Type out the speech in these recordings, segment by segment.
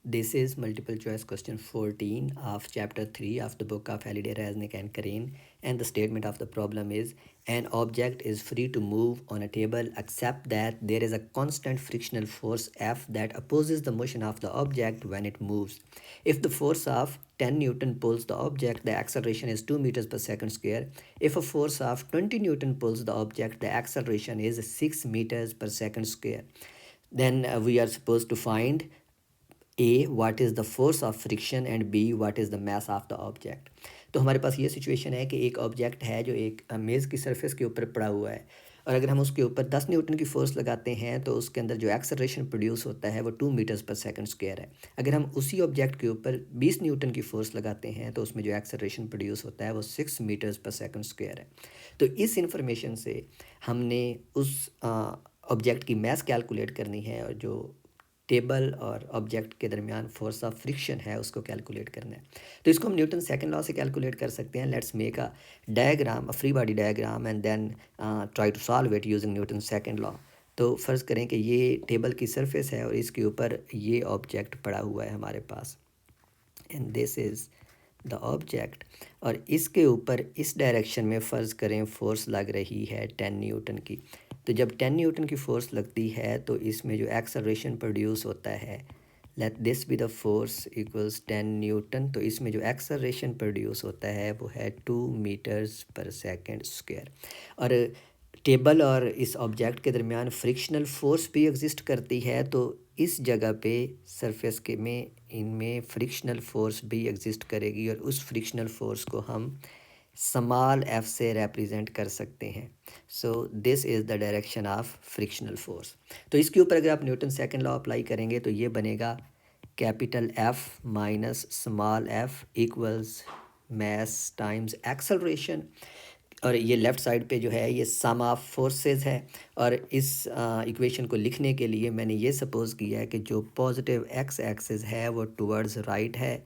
This is multiple choice question 14 of chapter 3 of the book of Halliday, Resnick and Crane, and the statement of the problem is an object is free to move on a table except that there is a constant frictional force F that opposes the motion of the object when it moves. If the force of 10 Newton pulls the object, the acceleration is 2 meters per second square. If a force of 20 Newton pulls the object, the acceleration is 6 meters per second square. Then we are supposed to find A what is the force of friction and be what is the mass of the object. तो हमारे पास ये situation है कि एक object है जो एक मेज़ की सरफेस के ऊपर पड़ा हुआ है, और अगर हम उसके ऊपर 10 न्यूटन की फोर्स लगाते हैं तो उसके अंदर जो एक्सेलरेशन प्रोड्यूस होता है वो 2 मीटर्स पर सेकंड स्क्वायर है। अगर हम उसी ऑब्जेक्ट के ऊपर 20 न्यूटन की फोर्स लगाते हैं तो उसमें जो एक्सेलरेशन प्रोड्यूस होता है वो 6 मीटर्स पर सेकंड स्क्वायर है। तो इस इंफॉर्मेशन से हमने उस ऑब्जेक्ट की मास कैलकुलेट करनी है, और जो टेबल और ऑब्जेक्ट के दरमियान फोर्स ऑफ फ्रिक्शन है उसको कैलकुलेट करना है। तो इसको हम न्यूटन सेकंड लॉ से कैलकुलेट कर सकते हैं। Let's make a diagram, a free body diagram, and then try to solve it using Newton second law. तो फ़र्ज़ करें कि ये टेबल की सरफेस है और इसके ऊपर ये ऑब्जेक्ट पड़ा हुआ है हमारे पास, and this is the object, और इसके ऊपर इस डायरेक्शन में फ़र्ज़ करें फोर्स लग रही है 10 न्यूटन की। तो जब 10 न्यूटन की फोर्स लगती है तो इसमें जो एक्सेलरेशन प्रोड्यूस होता है, let this be the force equals 10 Newton, तो इसमें जो एक्सेलरेशन प्रोड्यूस होता है वो है 2 मीटर्स पर सेकंड स्क्वायर। और टेबल और इस ऑब्जेक्ट के दरमियान फ्रिक्शनल फोर्स भी एग्जिस्ट करती है, तो इस जगह पे सरफेस के में इनमें फ्रिक्शनल फोर्स भी एग्जिस्ट करेगी, और उस फ्रिक्शनल फोर्स को हम स्मॉल एफ से रिप्रेजेंट कर सकते हैं। So this is the direction of frictional force. तो इसके ऊपर अगर आप न्यूटन सेकंड लॉ अप्लाई करेंगे तो ये बनेगा capital F minus small F equals मास टाइम्स एक्सेलरेशन, और ये लेफ़्ट साइड पे जो है ये सम ऑफ फोर्सेस है। और इस इक्वेशन को लिखने के लिए मैंने ये सपोज़ किया है कि जो पॉजिटिव एक्स एक्सिस है वो टुवर्ड्स राइट है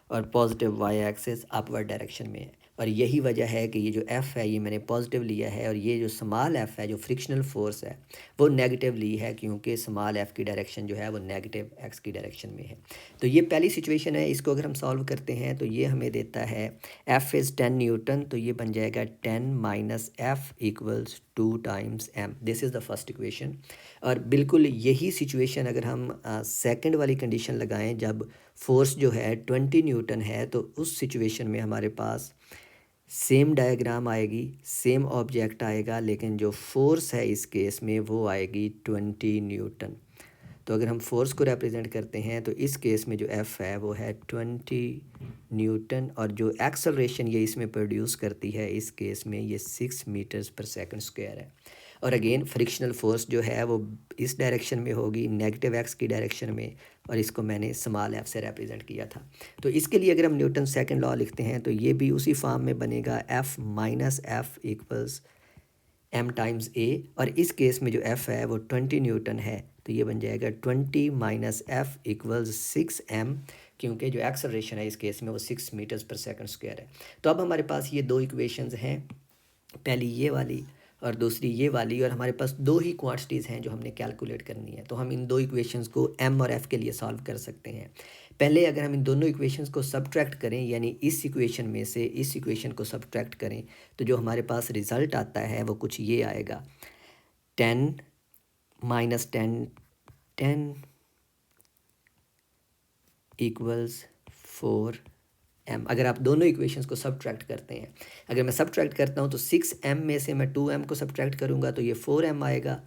और positive Y axis upward direction में है। और यही वजह है कि ये जो एफ़ है ये मैंने पॉजिटिव लिया है, और ये जो स्मॉल एफ़ है जो फ्रिक्शनल फोर्स है वो नेगेटिव ली है, क्योंकि स्मॉल एफ़ की डायरेक्शन जो है वो नेगेटिव एक्स की डायरेक्शन में है। तो ये पहली सिचुएशन है। इसको अगर हम सॉल्व करते हैं तो ये हमें देता है एफ़ इज़ 10 न्यूटन, तो ये बन जाएगा 10 minus F equals 2 times M. This is the first equation. और बिल्कुल यही सिचुएशन अगर हम सेकंड वाली कंडीशन लगाएं, जब फोर्स जो है 20 न्यूटन है, तो उस सिचुएशन में हमारे पास सेम डायग्राम आएगी, सेम ऑब्जेक्ट आएगा, लेकिन जो फोर्स है इस केस में वो आएगी 20 न्यूटन। तो अगर हम फोर्स को रिप्रेजेंट करते हैं तो इस केस में जो एफ़ है वो है 20 न्यूटन, और जो एक्सेलरेशन ये इसमें प्रोड्यूस करती है इस केस में ये 6 मीटर्स पर सेकंड स्क्वायर है। और अगेन फ्रिक्शनल फोर्स जो है वो इस डायरेक्शन में होगी, नेगेटिव एक्स की डायरेक्शन में, और इसको मैंने स्मॉल एफ से रिप्रेजेंट किया था। तो इसके लिए अगर हम न्यूटन सेकंड लॉ लिखते हैं तो ये भी उसी फॉर्म में बनेगा, F minus F equals M times A, और इस केस में जो एफ़ है वो 20 न्यूटन है, तो ये बन जाएगा 20 माइनस एफ़ इक्वल्स 6 एम, क्योंकि जो एक्सेलरेशन है इस केस में वो 6 मीटर्स पर सेकंड स्क्वायर है। तो अब हमारे पास ये दो इक्वेशंस हैं, पहली ये वाली और दूसरी ये वाली, और हमारे पास दो ही क्वांटिटीज़ हैं जो हमने कैलकुलेट करनी है। तो हम इन दो इक्वेशंस को एम और एफ़ के लिए सॉल्व कर सकते हैं। पहले अगर हम इन दोनों इक्वेशंस को सब्ट्रैक्ट करें, यानी इस इक्वेशन में से इस इक्वेशन को सब्ट्रैक्ट करें, तो जो हमारे पास रिज़ल्ट आता है वो कुछ ये आएगा, 10 माइनस 10 10 इक्वल्स 4 एम। अगर आप दोनों इक्वेशंस को सब्ट्रैक्ट करते हैं, अगर मैं सब्ट्रैक्ट करता हूँ तो 6 एम में से मैं 2 एम को सब्ट्रैक्ट करूँगा तो ये 4 एम आएगा।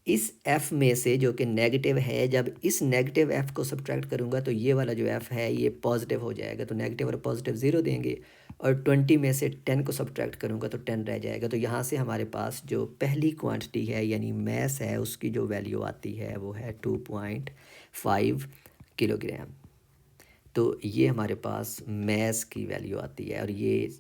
इस एफ़ में से जो कि नेगेटिव है, जब इस नेगेटिव एफ़ को सब्ट्रैक्ट करूँगा तो ये वाला जो एफ़ है ये पॉजिटिव हो जाएगा, तो नेगेटिव और पॉजिटिव ज़ीरो देंगे, और 20 में से 10 को सब्ट्रैक्ट करूँगा तो 10 रह जाएगा। तो यहाँ से हमारे पास जो पहली क्वांटिटी है यानी मैस है उसकी जो वैल्यू आती है वो है 2.5 किलोग्राम। तो ये हमारे पास मैस की वैल्यू आती है, और ये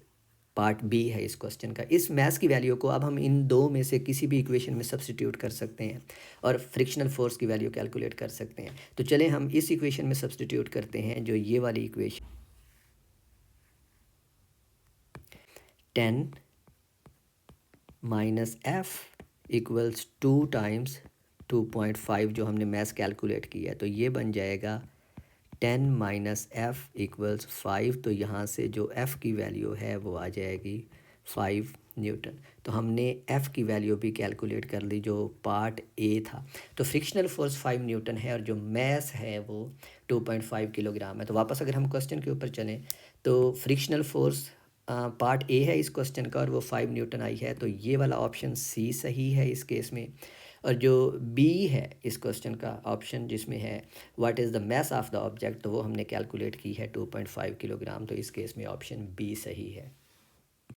पार्ट बी है इस क्वेश्चन का। इस मैस की वैल्यू को अब हम इन दो में से किसी भी इक्वेशन में सब्स्टिट्यूट कर सकते हैं और फ्रिक्शनल फोर्स की वैल्यू कैलकुलेट कर सकते हैं। तो चलें हम इस इक्वेशन में सब्स्टिट्यूट करते हैं, जो ये वाली equation 10 minus F equals 2 times 2.5 जो हमने मैस कैलकुलेट किया है, तो ये बन जाएगा 10 माइनस एफ़ इक्वल्स 5, तो यहाँ से जो एफ़ की वैल्यू है वो आ जाएगी 5 न्यूटन। तो हमने एफ़ की वैल्यू भी कैलकुलेट कर ली जो पार्ट ए था। तो फ्रिक्शनल फोर्स 5 न्यूटन है और जो मैस है वो 2.5 किलोग्राम है। तो वापस अगर हम क्वेश्चन के ऊपर चलें तो फ्रिक्शनल फोर्स पार्ट ए है इस क्वेश्चन का और वो 5 न्यूटन आई है, तो ये वाला ऑप्शन सी सही है इस केस में। और जो बी है इस क्वेश्चन का ऑप्शन जिसमें है what is the mass of the object, तो वो हमने कैलकुलेट की है 2.5 किलोग्राम, तो इस केस में ऑप्शन बी सही है।